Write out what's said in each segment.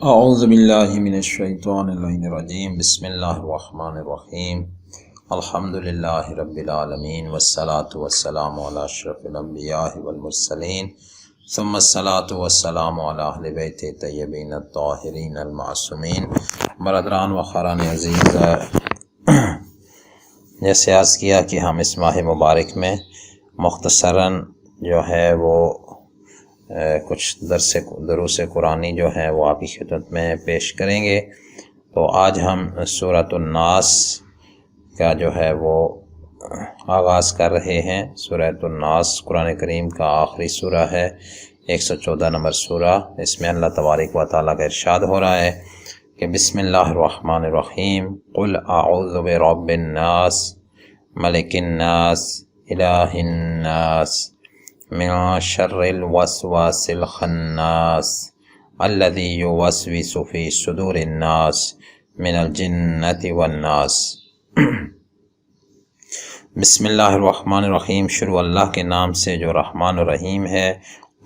اعوذ باللہ من الشیطان الرجیم بسم اللہ الرحمن الرحیم الحمد للہ رب العالمین والصلاة والسلام علی اشرف الانبیاء والمرسلین ثم الصلاة والسلام علی اہل بیت طیبین الطاہرین المعصومین۔ برادران و خوران عزیز، جیسے عرض کیا کہ ہم اس ماہ مبارک میں مختصراً جو ہے وہ کچھ دروس قرآنی جو ہیں وہ آپ کی خدمت میں پیش کریں گے۔ تو آج ہم سورۃ الناس کا جو ہے وہ آغاز کر رہے ہیں۔ سورۃ الناس قرآن کریم کا آخری سورہ ہے، 114 نمبر سورہ۔ اس میں اللہ تبارک و تعالیٰ کا ارشاد ہو رہا ہے کہ بسم اللہ الرحمن الرحیم، قل اعوذ برب الناس ملک الناس الہ الناس من شر الوسواس الخناس الذي يوسوس في صدور الناس من الجنة والناس۔ بسم اللہ الرحمن الرحیم، شروع اللہ کے نام سے جو رحمان الرحیم ہے۔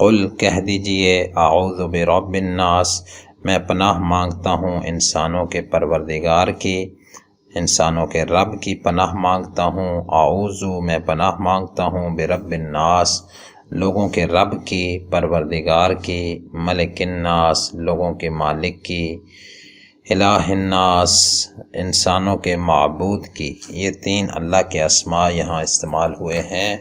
قل کہہ دیجئے، اعوذ برب الناس، میں پناہ مانگتا ہوں انسانوں کے پروردگار کی، انسانوں کے رب کی پناہ مانگتا ہوں۔ اعوذ، میں پناہ مانگتا ہوں، برب الناس، لوگوں کے رب کی، پروردگار کی، ملک الناس، لوگوں کے مالک کی، الہ الناس، انسانوں کے معبود کی۔ یہ تین اللہ کے اسماء یہاں استعمال ہوئے ہیں۔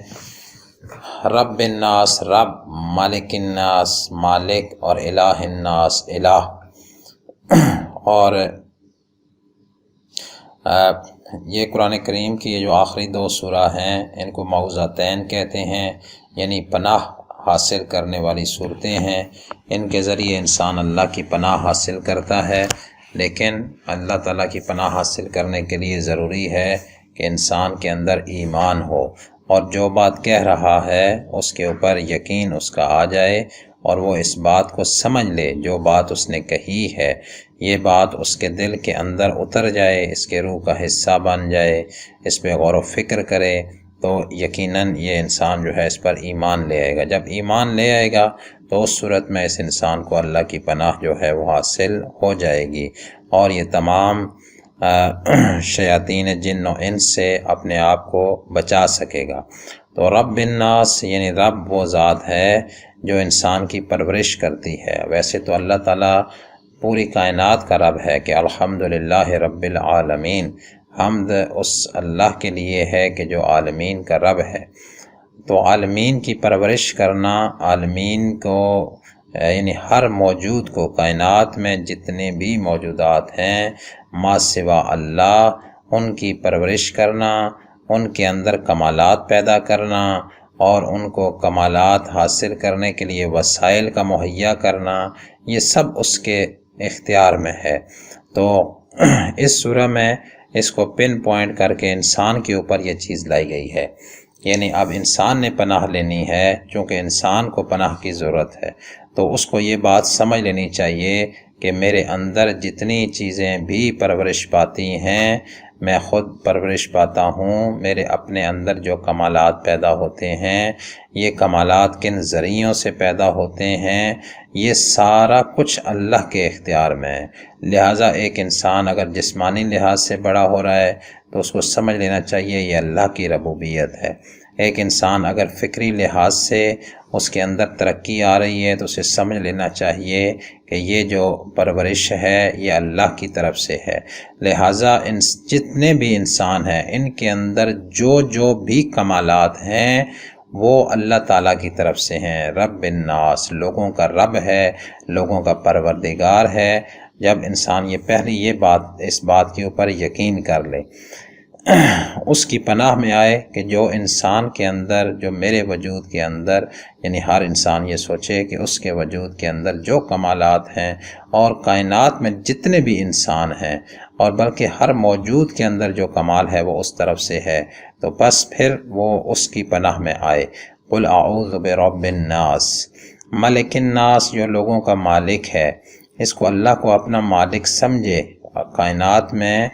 رب الناس رب، مالک الناس مالک، اور الہ الناس الہ۔ اور یہ قرآن کریم کی یہ جو آخری دو سورہ ہیں ان کو معوذتین کہتے ہیں، یعنی پناہ حاصل کرنے والی صورتیں ہیں۔ ان کے ذریعے انسان اللہ کی پناہ حاصل کرتا ہے، لیکن اللہ تعالیٰ کی پناہ حاصل کرنے کے لیے ضروری ہے کہ انسان کے اندر ایمان ہو، اور جو بات کہہ رہا ہے اس کے اوپر یقین اس کا آ جائے، اور وہ اس بات کو سمجھ لے، جو بات اس نے کہی ہے یہ بات اس کے دل کے اندر اتر جائے، اس کے روح کا حصہ بن جائے، اس پہ غور و فکر کرے، تو یقیناً یہ انسان جو ہے اس پر ایمان لے آئے گا۔ جب ایمان لے آئے گا تو اس صورت میں اس انسان کو اللہ کی پناہ جو ہے وہ حاصل ہو جائے گی، اور یہ تمام شیاطین جن و انس سے اپنے آپ کو بچا سکے گا۔ تو رب الناس یعنی رب وہ ذات ہے جو انسان کی پرورش کرتی ہے۔ ویسے تو اللہ تعالیٰ پوری کائنات کا رب ہے کہ الحمدللہ رب العالمین، حمد اس اللہ کے لیے ہے کہ جو عالمین کا رب ہے۔ تو عالمین کی پرورش کرنا، عالمین کو یعنی ہر موجود کو، کائنات میں جتنے بھی موجودات ہیں ما سوا اللہ، ان کی پرورش کرنا، ان کے اندر کمالات پیدا کرنا، اور ان کو کمالات حاصل کرنے کے لیے وسائل کا مہیا کرنا، یہ سب اس کے اختیار میں ہے۔ تو اس سورہ میں اس کو پن پوائنٹ کر کے انسان کے اوپر یہ چیز لائی گئی ہے، یعنی اب انسان نے پناہ لینی ہے، چونکہ انسان کو پناہ کی ضرورت ہے، تو اس کو یہ بات سمجھ لینی چاہیے کہ میرے اندر جتنی چیزیں بھی پرورش پاتی ہیں، میں خود پرورش پاتا ہوں، میرے اپنے اندر جو کمالات پیدا ہوتے ہیں، یہ کمالات کن ذریعوں سے پیدا ہوتے ہیں، یہ سارا کچھ اللہ کے اختیار میں ہے۔ لہٰذا ایک انسان اگر جسمانی لحاظ سے بڑا ہو رہا ہے تو اس کو سمجھ لینا چاہیے یہ اللہ کی ربوبیت ہے۔ ایک انسان اگر فکری لحاظ سے اس کے اندر ترقی آ رہی ہے تو اسے سمجھ لینا چاہیے کہ یہ جو پرورش ہے یہ اللہ کی طرف سے ہے۔ لہٰذا جتنے بھی انسان ہیں ان کے اندر جو بھی کمالات ہیں وہ اللہ تعالیٰ کی طرف سے ہیں۔ رب الناس، لوگوں کا رب ہے، لوگوں کا پروردگار ہے۔ جب انسان اس بات کے اوپر یقین کر لے، اس کی پناہ میں آئے کہ جو انسان کے اندر، جو میرے وجود کے اندر، یعنی ہر انسان یہ سوچے کہ اس کے وجود کے اندر جو کمالات ہیں، اور کائنات میں جتنے بھی انسان ہیں، اور بلکہ ہر موجود کے اندر جو کمال ہے وہ اس طرف سے ہے، تو بس پھر وہ اس کی پناہ میں آئے۔ قل اعوذ برب الناس، ملک الناس، جو لوگوں کا مالک ہے، اس کو اللہ کو اپنا مالک سمجھے۔ کائنات میں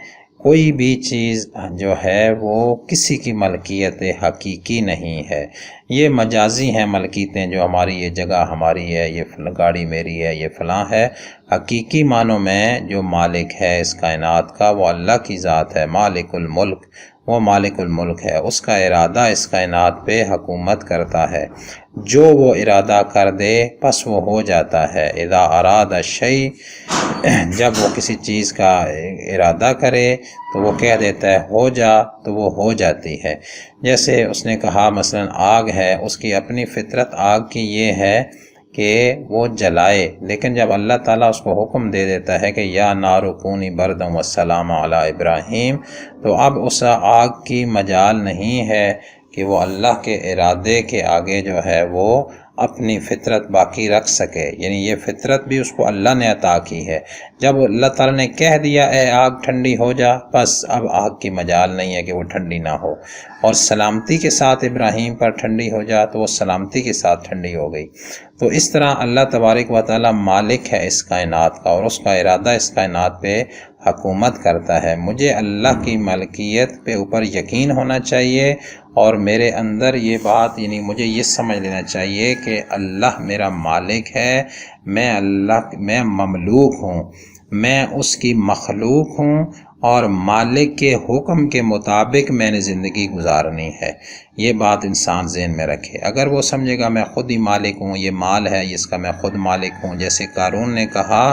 کوئی بھی چیز جو ہے وہ کسی کی ملکیت حقیقی نہیں ہے، یہ مجازی ہیں ملکیتیں، جو ہماری یہ جگہ ہماری ہے، یہ گاڑی میری ہے، یہ فلاں ہے۔ حقیقی معنوں میں جو مالک ہے اس کائنات کا وہ اللہ کی ذات ہے، مالک الملک، وہ مالک الملک ہے، اس کا ارادہ اس کائنات پہ حکومت کرتا ہے، جو وہ ارادہ کر دے پس وہ ہو جاتا ہے۔ اذا اراد الشیء، جب وہ کسی چیز کا ارادہ کرے تو وہ کہہ دیتا ہے ہو جا، تو وہ ہو جاتی ہے۔ جیسے اس نے کہا مثلا آگ ہے، اس کی اپنی فطرت آگ کی یہ ہے کہ وہ جلائے، لیکن جب اللہ تعالیٰ اس کو حکم دے دیتا ہے کہ یا نار کونی بردًا وسلام علی ابراہیم، تو اب اس آگ کی مجال نہیں ہے کہ وہ اللہ کے ارادے کے آگے جو ہے وہ اپنی فطرت باقی رکھ سکے، یعنی یہ فطرت بھی اس کو اللہ نے عطا کی ہے۔ جب اللہ تعالیٰ نے کہہ دیا اے آگ ٹھنڈی ہو جا، بس اب آگ کی مجال نہیں ہے کہ وہ ٹھنڈی نہ ہو، اور سلامتی کے ساتھ ابراہیم پر ٹھنڈی ہو جا تو وہ سلامتی کے ساتھ ٹھنڈی ہو گئی۔ تو اس طرح اللہ تبارک و تعالیٰ مالک ہے اس کائنات کا، اور اس کا ارادہ اس کائنات پہ حکومت کرتا ہے۔ مجھے اللہ کی ملکیت پہ اوپر یقین ہونا چاہیے، اور میرے اندر یہ بات، یعنی مجھے یہ سمجھ لینا چاہیے کہ اللہ میرا مالک ہے، میں مملوک ہوں، میں اس کی مخلوق ہوں، اور مالک کے حکم کے مطابق میں نے زندگی گزارنی ہے۔ یہ بات انسان ذہن میں رکھے۔ اگر وہ سمجھے گا میں خود ہی مالک ہوں، یہ مال ہے اس کا، میں خود مالک ہوں، جیسے قارون نے کہا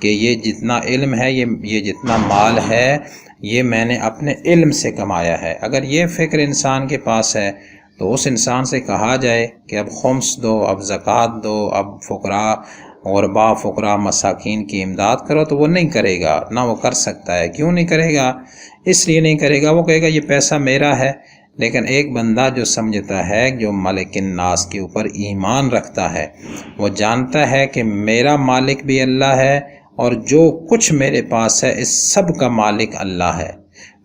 کہ یہ جتنا علم ہے، یہ جتنا مال ہے، یہ میں نے اپنے علم سے کمایا ہے۔ اگر یہ فکر انسان کے پاس ہے تو اس انسان سے کہا جائے کہ اب خمس دو، اب زکوٰۃ دو، اب فقراء غربا، فقراء مساکین کی امداد کرو، تو وہ نہیں کرے گا، نہ وہ کر سکتا ہے۔ کیوں نہیں کرے گا؟ اس لیے نہیں کرے گا، وہ کہے گا یہ پیسہ میرا ہے۔ لیکن ایک بندہ جو سمجھتا ہے، جو ملک الناس کے اوپر ایمان رکھتا ہے، وہ جانتا ہے کہ میرا مالک بھی اللہ ہے، اور جو کچھ میرے پاس ہے اس سب کا مالک اللہ ہے،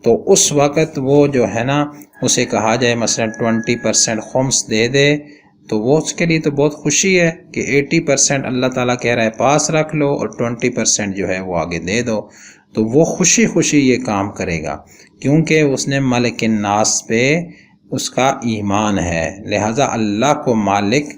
تو اس وقت وہ جو ہے نا، اسے کہا جائے مثلا 20% خمس دے دے، تو وہ اس کے لیے تو بہت خوشی ہے کہ 80% اللہ تعالیٰ کہہ رہا ہے پاس رکھ لو، اور 20% جو ہے وہ آگے دے دو، تو وہ خوشی خوشی یہ کام کرے گا، کیونکہ اس نے ملک الناس پہ اس کا ایمان ہے۔ لہٰذا اللہ کو مالک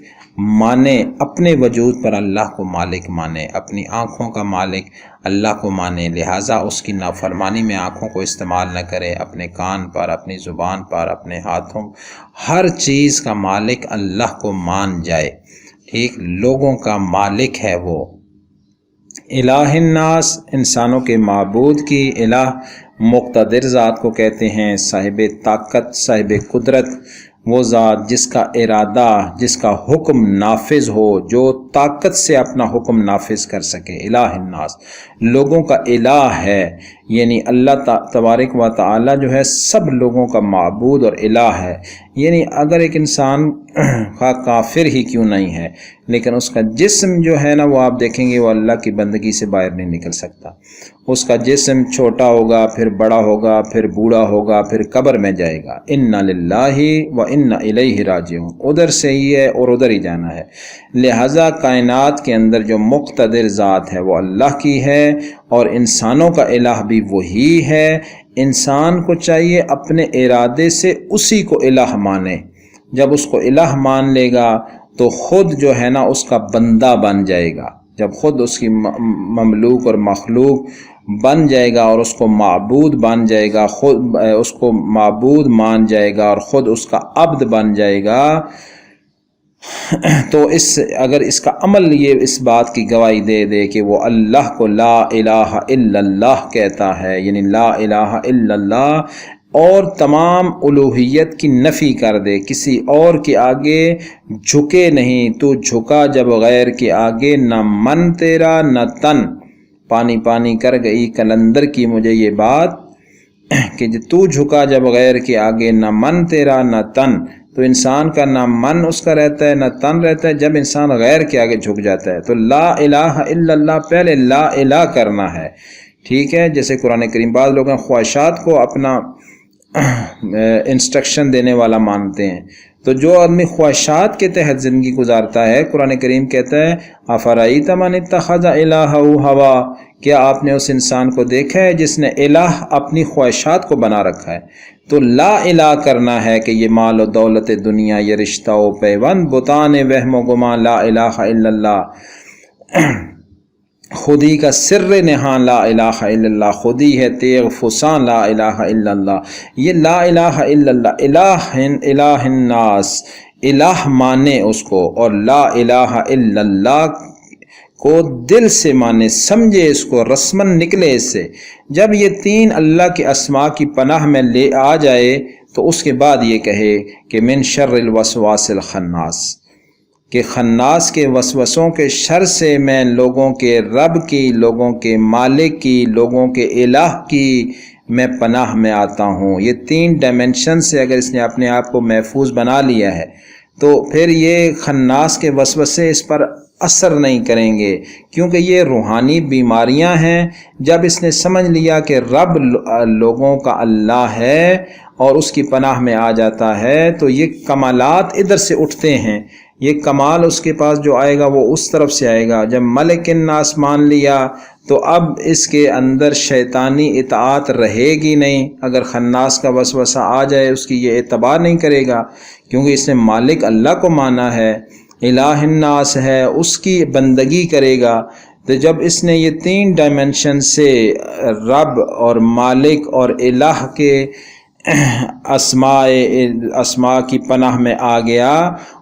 مانے، اپنے وجود پر اللہ کو مالک مانے، اپنی آنکھوں کا مالک اللہ کو مانے، لہٰذا اس کی نافرمانی میں آنکھوں کو استعمال نہ کرے، اپنے کان پر، اپنی زبان پر، اپنے ہاتھوں، ہر چیز کا مالک اللہ کو مان جائے۔ ٹھیک، لوگوں کا مالک ہے وہ۔ الہ الناس، انسانوں کے معبود کی، الہ مقتدر ذات کو کہتے ہیں، صاحب طاقت، صاحب قدرت، وہ ذات جس کا ارادہ، جس کا حکم نافذ ہو، جو طاقت سے اپنا حکم نافذ کر سکے۔ الہ الناس لوگوں کا الہ ہے، یعنی اللہ تبارک و تعالی جو ہے سب لوگوں کا معبود اور الہ ہے۔ یعنی اگر ایک انسان کافر ہی کیوں نہیں ہے، لیکن اس کا جسم جو ہے نا، وہ آپ دیکھیں گے وہ اللہ کی بندگی سے باہر نہیں نکل سکتا۔ اس کا جسم چھوٹا ہوگا، پھر بڑا ہوگا، پھر بوڑھا ہوگا، پھر قبر میں جائے گا۔ انا للہ و انا الیہ راجعون، ادھر سے ہی ہے اور ادھر ہی جانا ہے۔ لہٰذا کائنات کے اندر جو مقتدر ذات ہے وہ اللہ کی ہے، اور انسانوں کا الہ بھی وہی ہے۔ انسان کو چاہیے اپنے ارادے سے اسی کو الہ مانے۔ جب اس کو الہ مان لے گا تو خود جو ہے نا اس کا بندہ بن جائے گا، جب خود اس کی مملوک اور مخلوق بن جائے گا اور اس کو معبود بن جائے گا، خود اس کو معبود مان جائے گا اور خود اس کا عبد بن جائے گا، تو اگر اس کا عمل یہ اس بات کی گواہی دے دے کہ وہ اللہ کو لا الہ الا اللہ کہتا ہے، یعنی لا الہ الا اللہ، اور تمام الوہیت کی نفی کر دے، کسی اور کے آگے جھکے نہیں، تو جھکا جب غیر کے آگے، نہ من تیرا نہ تن، پانی پانی کر گئی کلندر کی مجھے یہ بات کہ تو جھکا جب غیر کے آگے، نہ من تیرا نہ تن، تو انسان کا نہ من اس کا رہتا ہے نہ تن رہتا ہے جب انسان غیر کے آگے جھک جاتا ہے۔ تو لا الہ الا اللہ، پہلے لا الہ کرنا ہے، ٹھیک ہے۔ جیسے قرآن کریم بعض لوگ خواہشات کو اپنا انسٹرکشن دینے والا مانتے ہیں، تو جو آدمی خواہشات کے تحت زندگی گزارتا ہے، قرآن کریم کہتا ہے افرأیت من اتخذ الہہ ہوا، کیا آپ نے اس انسان کو دیکھا ہے جس نے الہ اپنی خواہشات کو بنا رکھا ہے؟ تو لا الہ کرنا ہے کہ یہ مال و دولت دنیا، یہ رشتہ و پیوند، بتان وہم و گماں، لا الہ الا اللہ، خودی کا سر نہاں لا الہ الا اللہ، خودی ہے تیغ فساں لا الہ الا اللہ۔ یہ لا الہ الا اللہ، الہ الناس، الہ مانے اس کو، اور لا الہ الا اللہ کو دل سے مانے، سمجھے اس کو، رسمن نکلے اس سے۔ جب یہ تین اللہ کے اسماء کی پناہ میں لے آ جائے تو اس کے بعد یہ کہے کہ من شر الوسواس الخناس، کہ خناس کے وسوسوں کے شر سے میں لوگوں کے رب کی، لوگوں کے مالک کی، لوگوں کے الہ کی میں پناہ میں آتا ہوں۔ یہ تین ڈائمنشن سے اگر اس نے اپنے آپ کو محفوظ بنا لیا ہے تو پھر یہ خناس کے وسوسے اس پر اثر نہیں کریں گے، کیونکہ یہ روحانی بیماریاں ہیں۔ جب اس نے سمجھ لیا کہ رب لوگوں کا اللہ ہے اور اس کی پناہ میں آ جاتا ہے تو یہ کمالات ادھر سے اٹھتے ہیں، یہ کمال اس کے پاس جو آئے گا وہ اس طرف سے آئے گا۔ جب ملک الناس مان لیا تو اب اس کے اندر شیطانی اطاعت رہے گی نہیں۔ اگر خناس کا وسوسہ آ جائے اس کی یہ اعتبار نہیں کرے گا، کیونکہ اس نے مالک اللہ کو مانا ہے، الہ الناس ہے، اس کی بندگی کرے گا۔ تو جب اس نے یہ تین ڈائمنشن سے رب اور مالک اور الہ کے اسماء کی پناہ میں آ گیا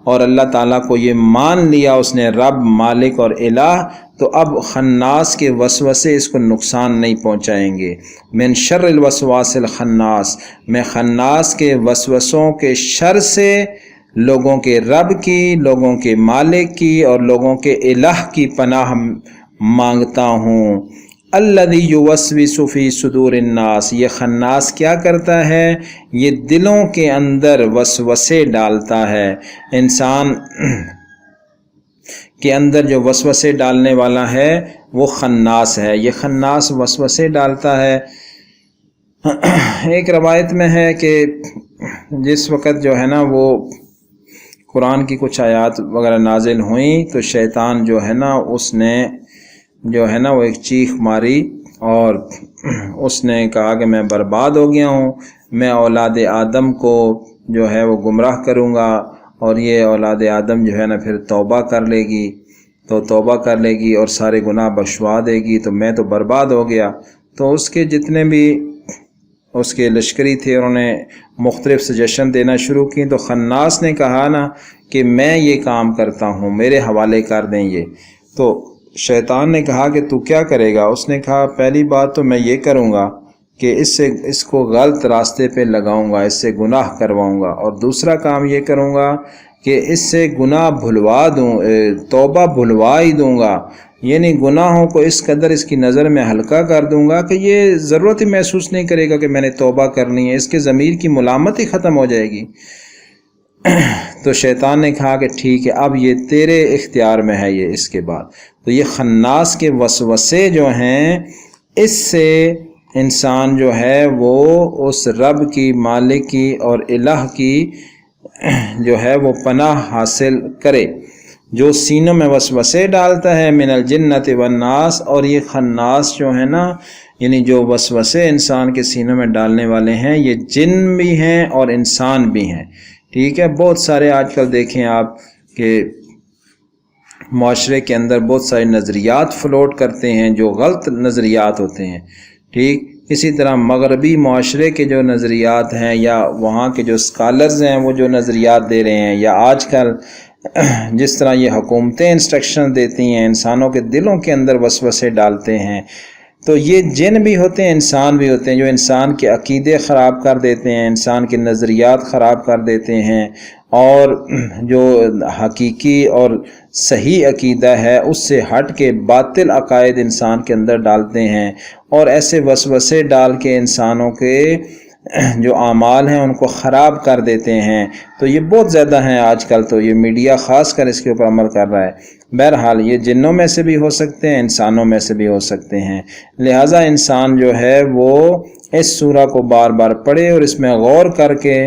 اور اللہ تعالیٰ کو یہ مان لیا اس نے رب، مالک اور الہ، تو اب خناس کے وسوسے اس کو نقصان نہیں پہنچائیں گے۔ من شر الوسواس الخناس، میں خناس کے وسوسوں کے شر سے لوگوں کے رب کی، لوگوں کے مالک کی اور لوگوں کے الہ کی پناہ مانگتا ہوں۔ الذی یوسوس فی صدور الناس، یہ خناس کیا کرتا ہے؟ یہ دلوں کے اندر وسوسے ڈالتا ہے۔ انسان کے اندر جو وسوسے ڈالنے والا ہے وہ خناس ہے، یہ خناس وسوسے ڈالتا ہے۔ ایک روایت میں ہے کہ جس وقت جو ہے نا وہ قرآن کی کچھ آیات وغیرہ نازل ہوئیں تو شیطان جو ہے نا اس نے جو ہے نا وہ ایک چیخ ماری اور اس نے کہا کہ میں برباد ہو گیا ہوں، میں اولاد آدم کو جو ہے وہ گمراہ کروں گا اور یہ اولاد آدم جو ہے نا پھر توبہ کر لے گی، تو توبہ کر لے گی اور سارے گناہ بخشوا دے گی، تو میں تو برباد ہو گیا۔ تو اس کے جتنے بھی اس کے لشکری تھے انہوں نے مختلف سجیشن دینا شروع کی، تو خناس نے کہا نا کہ میں یہ کام کرتا ہوں، میرے حوالے کر دیں یہ۔ تو شیطان نے کہا کہ تو کیا کرے گا؟ اس نے کہا پہلی بات تو میں یہ کروں گا کہ اس کو غلط راستے پہ لگاؤں گا، اس سے گناہ کرواؤں گا، اور دوسرا کام یہ کروں گا کہ اس سے گناہ بھلوا دوں، توبہ بھلوا ہی دوں گا، یعنی گناہوں کو اس قدر اس کی نظر میں ہلکا کر دوں گا کہ یہ ضرورت ہی محسوس نہیں کرے گا کہ میں نے توبہ کرنی ہے، اس کے ضمیر کی ملامت ہی ختم ہو جائے گی۔ تو شیطان نے کہا کہ ٹھیک ہے، اب یہ تیرے اختیار میں ہے یہ۔ اس کے بعد تو یہ خناس کے وسوسے جو ہیں اس سے انسان جو ہے وہ اس رب کی، مالک کی اور الہ کی جو ہے وہ پناہ حاصل کرے۔ جو سینوں میں وسوسے ڈالتا ہے من الجنت والناس، اور یہ خناس جو ہے نا یعنی جو وسوسے انسان کے سینوں میں ڈالنے والے ہیں یہ جن بھی ہیں اور انسان بھی ہیں، ٹھیک ہے۔ بہت سارے آج کل دیکھیں آپ کہ معاشرے کے اندر بہت سارے نظریات فلوٹ کرتے ہیں جو غلط نظریات ہوتے ہیں، ٹھیک۔ اسی طرح مغربی معاشرے کے جو نظریات ہیں یا وہاں کے جو سکالرز ہیں وہ جو نظریات دے رہے ہیں، یا آج کل جس طرح یہ حکومتیں انسٹرکشن دیتی ہیں انسانوں کے دلوں کے اندر وسوسے ڈالتے ہیں، تو یہ جن بھی ہوتے ہیں انسان بھی ہوتے ہیں جو انسان کے عقیدے خراب کر دیتے ہیں، انسان کے نظریات خراب کر دیتے ہیں، اور جو حقیقی اور صحیح عقیدہ ہے اس سے ہٹ کے باطل عقائد انسان کے اندر ڈالتے ہیں، اور ایسے وسوسے ڈال کے انسانوں کے جو اعمال ہیں ان کو خراب کر دیتے ہیں۔ تو یہ بہت زیادہ ہیں آج کل، تو یہ میڈیا خاص کر اس کے اوپر عمل کر رہا ہے۔ بہرحال یہ جنوں میں سے بھی ہو سکتے ہیں، انسانوں میں سے بھی ہو سکتے ہیں، لہٰذا انسان جو ہے وہ اس سورہ کو بار بار پڑھے اور اس میں غور کر کے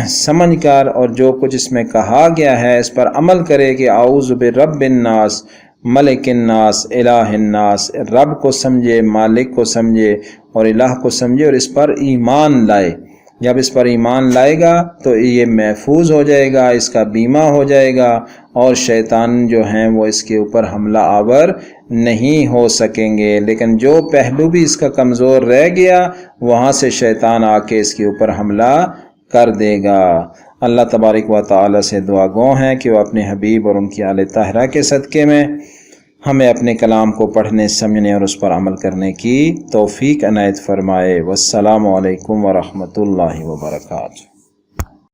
سمجھ کر اور جو کچھ اس میں کہا گیا ہے اس پر عمل کرے کہ اعوذ برب الناس ملک الناس الہ الناس، رب کو سمجھے، مالک کو سمجھے اور الہ کو سمجھے اور اس پر ایمان لائے۔ جب اس پر ایمان لائے گا تو یہ محفوظ ہو جائے گا، اس کا بیمہ ہو جائے گا اور شیطان جو ہیں وہ اس کے اوپر حملہ آور نہیں ہو سکیں گے۔ لیکن جو پہلو بھی اس کا کمزور رہ گیا وہاں سے شیطان آ کے اس کے اوپر حملہ کر دے گا۔ اللہ تبارک و تعالی سے دعا گو ہیں کہ وہ اپنے حبیب اور ان کی آل طاہرہ کے صدقے میں ہمیں اپنے کلام کو پڑھنے، سمجھنے اور اس پر عمل کرنے کی توفیق عنایت فرمائے۔ والسلام علیکم ورحمۃ اللہ وبرکاتہ۔